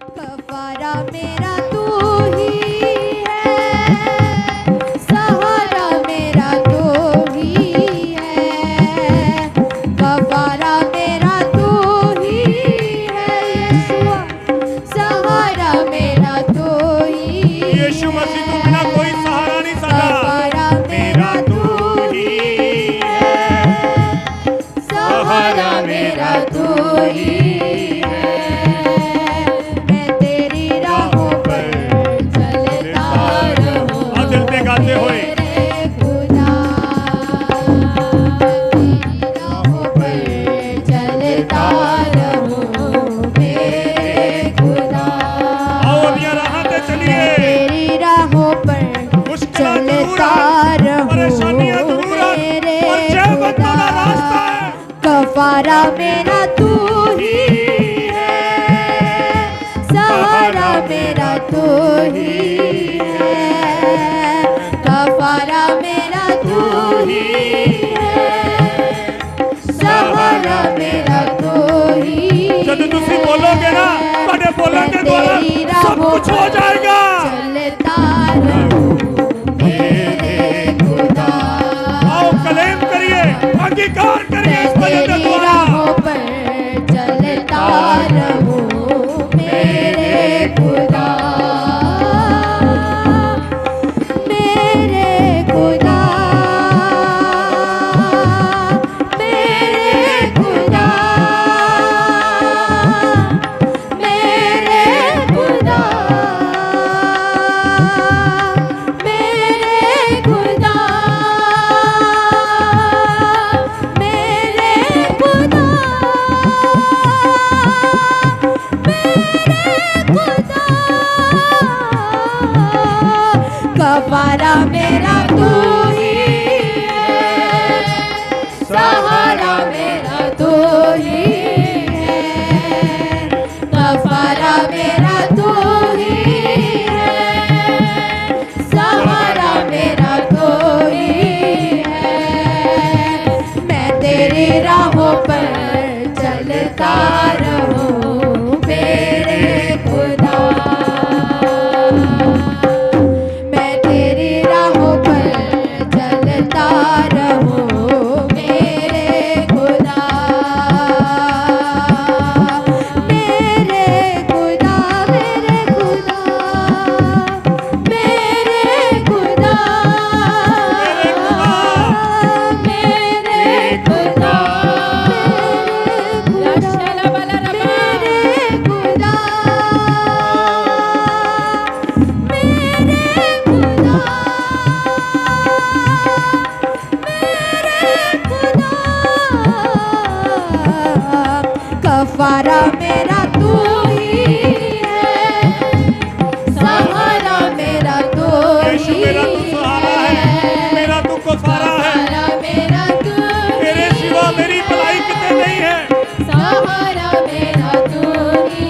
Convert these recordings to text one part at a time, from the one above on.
कफारा मेरा तू ही है, सहारा मेरा तू ही है, कफारा मेरा तू ही है, यीशुआ सहारा मेरा तू ही है। यीशु मसीह तू बिना कोई सहारा नहीं साडा। कफारा मेरा तू ही है, सहारा मेरा तू ही है, मैं तेरी राहों पर चलता रहूं चलते गाते हुए मेरे खुदा, तेरी राहों पर चलता रहूं मेरे खुदा। आओ अभी राह पे चलिए, तेरी राहों पर मुश्किलां जरूर चलता है, रहूं परेशानियां जरूर है, मेरे पर जय खुदा। बंदो का रास्ता है। कफारा मेरा तू ही है, सहारा मेरा तू ही है, कफारा मेरा तू ही है, सहारा मेरा तू ही जब तुसी बोलोगे ना, ਤੁਹਾਡੇ ਬੋਲਣ ਦੇ ਦੁਆਰਾ सब कुछ हो जाएगा। चलता रहूं मेरे खुदा, आओ कलेम करिए, अंगीकार करिए इस मैं भजन के तेरी द्वारा। राहों पर चलता रहूं मेरे खुदा, मेरे खुदा, मेरे खुदा, मेरे खुदा, मेरे खुदा, मेरे खुदा, कफारा मेरा तू ही है, सहारा मेरा तू ही है, कफारा मेरा तू ही है, सहारा मेरा तू ही है, मैं तेरी राहों पर चलता रहूं मेरे खुदा, मैं तेरी राहों पर चलता रहूं मेरे खुदा, मेरे खुदा, मेरे खुदा, मेरे खुदा, मेरे खुदा, कफारा मेरा तू ही है, सहारा मेरा तू यीशु ही मेरा तू सहारा है, मेरा तू कफारा है, सहारा मेरा तू तेरे सिवा मेरी भलाई किते नहीं है। सहारा मेरा तू ही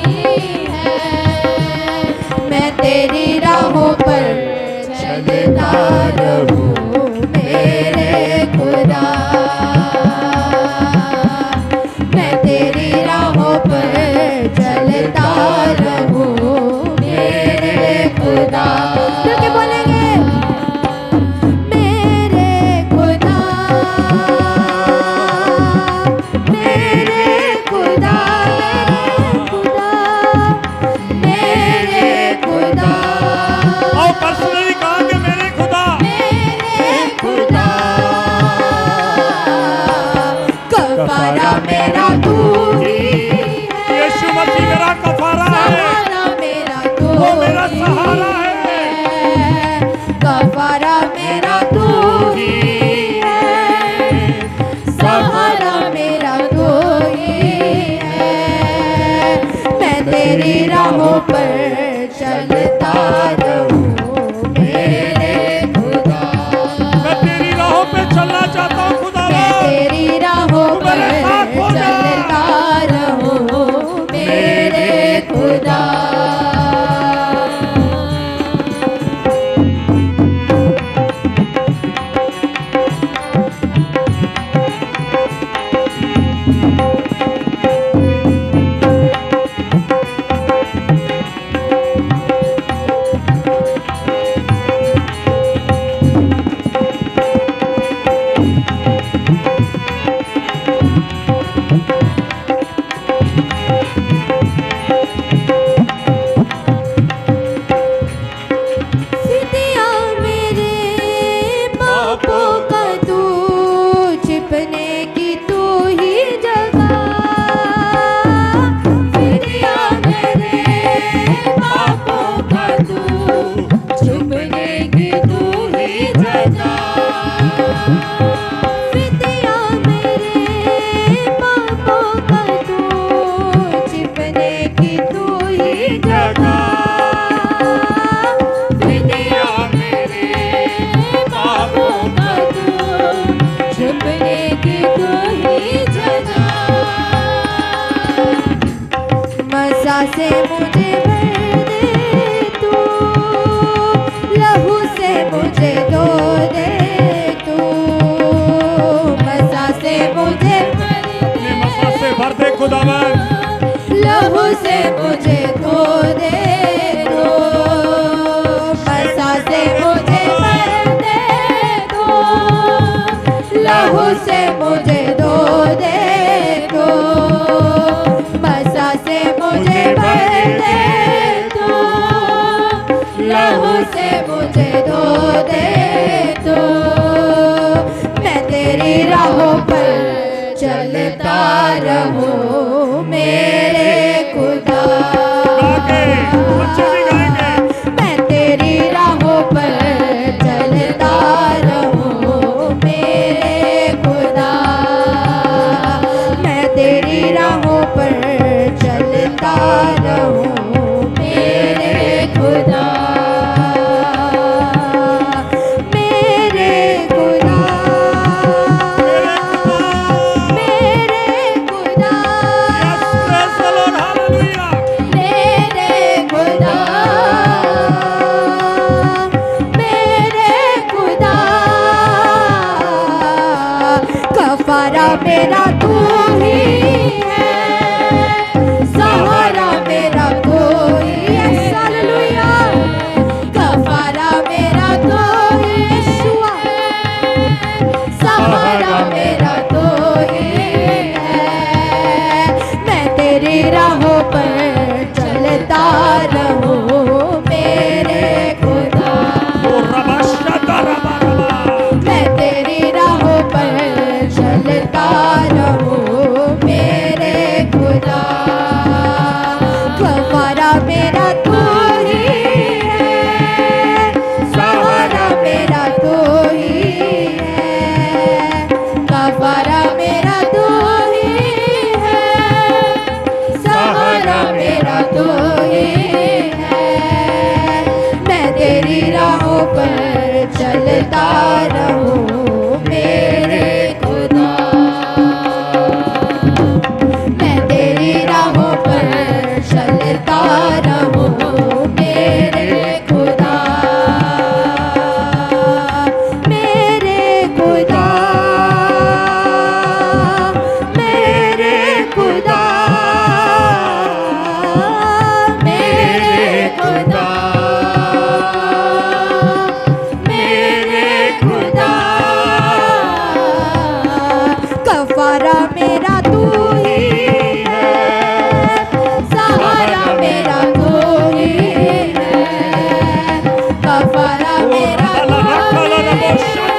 है, मैं तेरी राहों पर चलता रहूं मेरे खुदा, मैं तेरी राहों पर चलता रहूं मेरे खुदा। मिल के बोलेंगे, मेरे खुदा, मेरे खुदा, मेरे खुदा, आओ पर्सनली कहा कि मेरे खुदा, मेरे खुदा, कफारा मेरा तू ही है, यीशु मसीह मेरा कफारा है, सहारा मेरा तू वो मेरा ही सहारा है। कफारा मेरा तू ही है, सहारा मेरा तू ही है, मैं तेरी राहों पर चलता रहूं मेरे खुदा, मैं तेरी राहों पे चलना चाहता हूँ खुदा। मैं तेरी राहों तू पर मेरे साथ हो जा। चलता रहूं मेरे खुदा। जगह दिया मेरे पापों का तू छुपने की तू ही जगह मज़ा से मुझे भर दे तू लहू से मुझे धो दे तू मज़ा से मुझे भर अपने मसा से भर दे खुदावन लहू से मुझे धो दे दो मज़ा से मुझे भर दे दो लहू से मुझे धो दे दो मज़ा से मुझे भर दे दो लहू से मुझे धो दे दो मैं तेरी राहों पर चलता रहूं मेरे खुदा आगे बच्चे भी गाएंगे मैं तेरी राहों पर चलता रहूं मेरे खुदा मैं तेरी राहों पर चलता रहूं मेरे खुदा मेरे खुदा मेरे खुदा yes praise the Lord hallelujah मेरे खुदा मेरे खुदा कफारा मेरा तू ही है सहारा मेरा तू ही है हालेलुया कफारा मेरा तू ही यीशुआ सहारा मेरा तू ही है मैं तेरी राहों पर चलता रहूं मेरे खुदा ओ रबशता रबरबा मैं तेरी राहों पर चलता रहूं मेरे खुदा कफारा मेरा तू ही है सहारा मेरा तू ही है कफारा मेरा तू ही है सहारा मेरा तू ही है मैं तेरी राहों पर चलता रहूं मेरे खुदा मैं तेरी राहों पर चलता रहूं मेरे खुदा मेरे खुदा मेरे खुदा मेरे खुदा मेरे खुदा कफारा मेरा तू ही है सहारा मेरा तू ही है कफारा मेरा तू ही है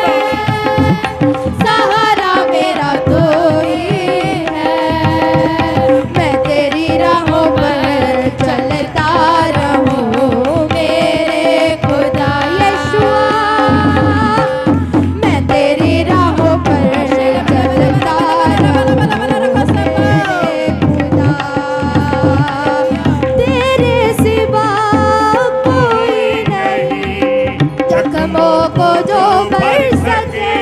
सहारा मेरा तू ही है मैं तेरी राहों पर चलता रहूं मेरे खुदा यीशुआ मैं तेरी राहों पर चलता रहूं मेरे खुदा तेरे सिवा कोई नहीं जख्मों को जो भर सके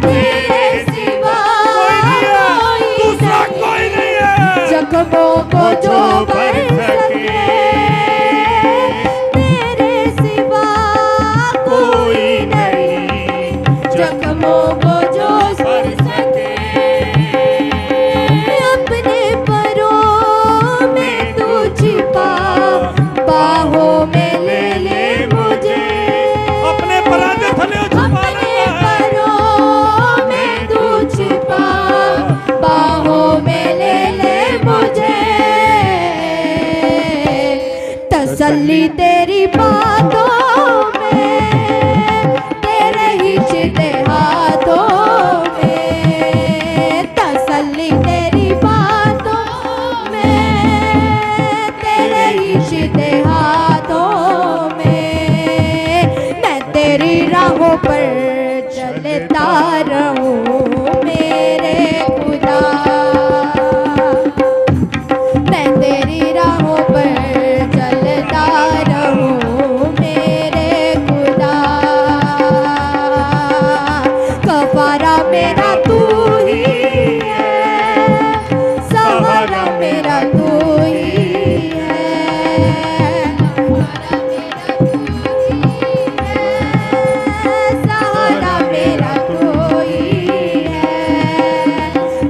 तेरे सिवा कोई दूसरा नहीं कोई नहीं है जख्मों को जो भर सके तेरे सिवा कोई नहीं जख्मों को जो भर सके अपने परों में तू छिपा बाहों में ले ले मुझे अपने परांठे थले छुपा अपने लेता है परों में तू छिपा बाहों में ले ले मुझे तसल्ली तेरी बातों में तेरे ही छिपे हाथों में तसल्ली तेरी बातों में तेरे ही छिपे हाथों में मैं तेरी राहों पर चलता रहूं मेरे खुदा मैं तेरी राहों सहारा मेरा तू ही है,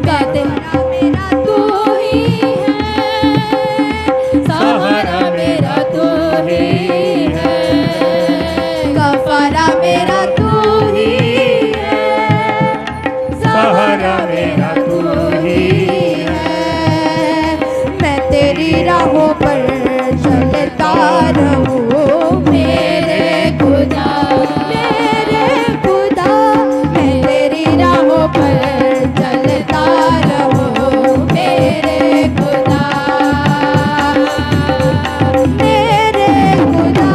गफारा मेरा तू ही है, सहारा मेरा तू ही है, गफारा मेरा तू ही है, सहारा मेरा तू ही है। मैं तेरी राहों पर चलता रहूं मेरे खुदा, मेरे खुदा। मैं तेरी राहों पर चलता रहूं मेरे खुदा, मेरे खुदा,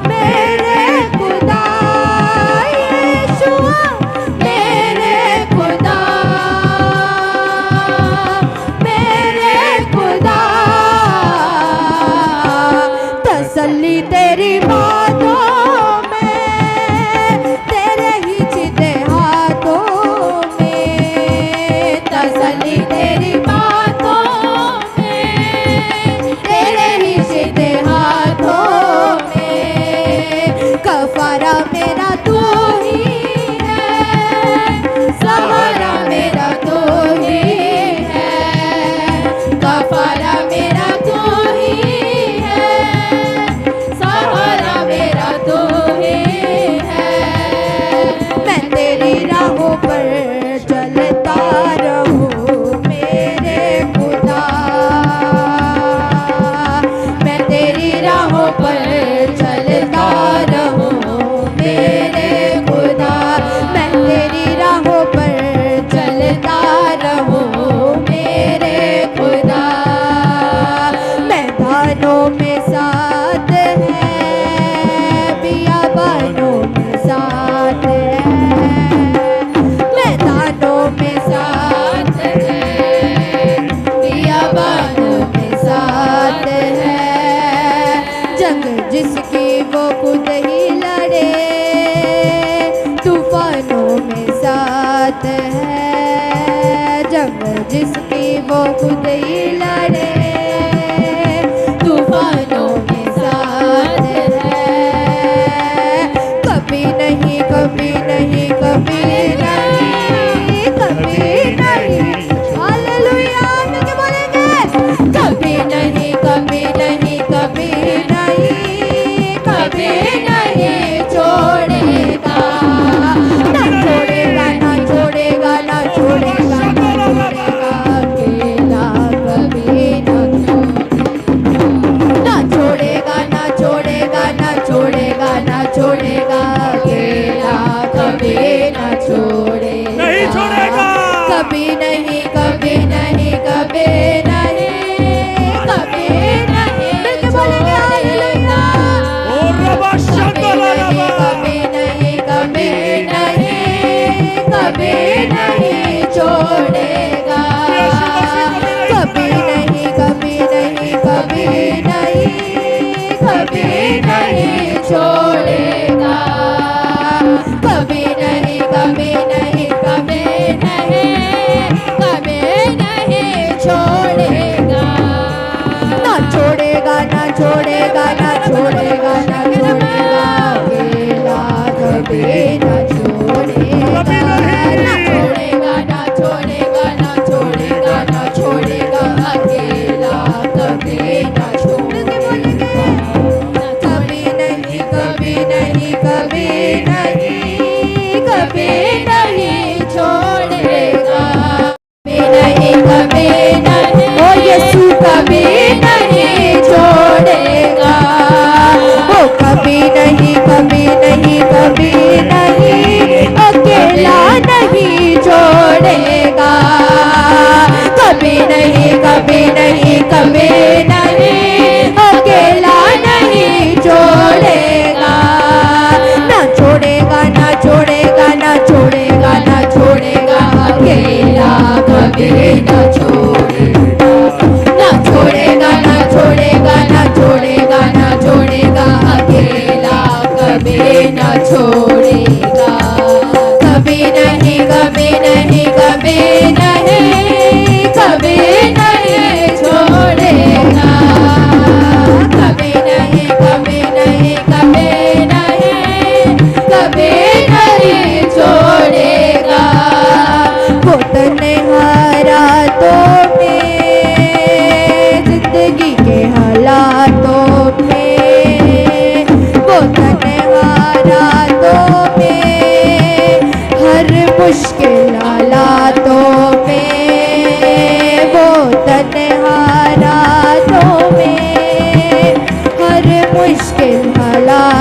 मेरे खुदा यीशुआ, मेरे खुदा, मेरे खुदा। तसल्ली तेरी बातों में, तेरे ही चिते हाथों में, तसल्ली तेरी बातों में, तेरे ही चिते हाथों में। गफारा मेरा तू ही है, सहारा मेरा तू ही है, गफारा मेरा तू ही है, सहारा मेरा तू ही है। मैं तेरी राहों पर चलता रहूं मेरे खुदा, मैं तेरी राहों पर चलता रहूं मेरे खुदा, मैं तेरी राहों पर चलता रहूं मेरे खुदा। मैदानों में साथ है, बियाबानों में साथ है, मैदानों में साथ है, बियाबानों में साथ है। जंग जिसकी वो खुद ही लड़े, तूफानों में साथ है, जंग जिसकी वो खुद ही लड़े, तूफानों में साथ है। कभी नहीं, कभी नहीं, कभी नहीं, कभी नहीं, हालेलुया मिलके बोलेंगे। कभी नहीं, कभी नहीं, कभी नहीं, कभी नहीं छोड़ेगा, ना छोड़ेगा, ना छोड़ेगा, ना छोड़ेगा, ना छोड़ेगा, अकेला कभी ना छोड़ेगा, ना छोड़ेगा, ना छोड़ेगा, ना छोड़ेगा, अकेला कभी ना छोड़ेगा, नहीं छोड़ेगा। कभी नहीं, कभी नहीं, कभी नहीं, कभी नहीं मिलके बोलेंगे हालेलुया। और रबा शंदला रबा। कभी नहीं, कभी नहीं, कभी नहीं छोड़ेगा, कभी नहीं, कभी नहीं, कभी नहीं, कभी नहीं छोड़ेगा, कभी नहीं, कभी नहीं, कभी नहीं, कभी नहीं छोड़ेगा, ना छोड़ेगा, ना छोड़ेगा, ना छोड़ेगा, ना छोड़ेगा, अकेला कभी ना छोड़ेगा, ना छोड़ेगा, ना छोड़ेगा, ना छोड़ेगा, ना छोड़ेगा, अकेला कभी ना छोड़ेगा, कभी नहीं, कभी नहीं, कभी नहीं, कभी नहीं छोड़ेगा, कभी नहीं, कभी नहीं, ओ यीशु कभी नहीं छोड़ेगा, ओ कभी नहीं, कभी नहीं, कभी नहीं, अकेला नहीं छोड़ेगा, कभी नहीं, कभी नहीं, कभी नहीं, अकेला नहीं छोड़ेगा, ना छोड़ेगा, ना छोड़ेगा, ना छोड़ेगा, ना छोड़ेगा, अकेला कभी ना छोड़ेगा, ना छोड़ेगा, ना छोड़ेगा, ना छोड़ेगा, ना छोड़ेगा, अकेला कभी ना छोड़ेगा, कभी नहीं, कभी नहीं, कभी नहीं, कभी नहीं छोड़ेगा। मुश्किल हालातों में, वो तन्हा रातों में, हर मुश्किल हालात